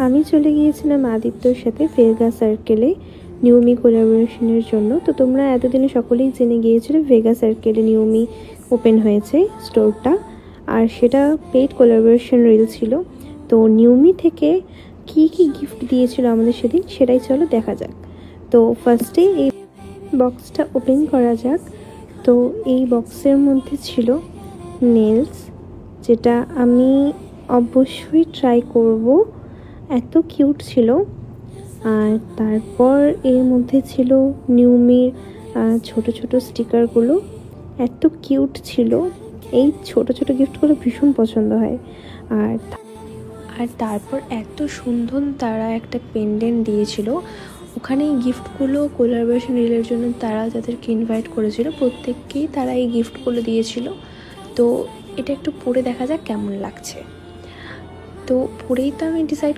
আমি চলে গিয়েছিলাম আদিত্যর সাথে ভেগা সার্কেলে নিউমি কোলাবোরেশনের জন্য। তো তোমরা এতদিনে সকলেই জেনে গিয়েছিলে ভেগা সার্কেলে নিউমি ওপেন হয়েছে স্টোরটা, আর সেটা পেইড কোলাবোরেশন রিল ছিল। তো নিউমি থেকে কি কি গিফট দিয়েছিল আমাদের সেদিন, সেটাই চলো দেখা যাক। তো ফার্স্টে এই বক্সটা ওপেন করা যাক। তো এই বক্সের মধ্যে ছিল নেলস, যেটা আমি অবশ্যই ট্রাই করব, এত কিউট ছিল। আর তারপর এর মধ্যে ছিল নিউমির ছোট ছোট স্টিকারগুলো, এত কিউট ছিল। এই ছোট ছোট গিফটগুলো ভীষণ পছন্দ হয়। আর তারপর এত সুন্দর তারা একটা পেন্ডেন্ট দিয়েছিল। ওখানে এই গিফটগুলো কোলাবোরেশন রিলের জন্য তারা যাদেরকে ইনভাইট করেছিল প্রত্যেককেই তারা এই গিফটগুলো দিয়েছিল। তো এটা একটু পরে দেখা যাক কেমন লাগছে। তো পরেই তো আমি ডিসাইড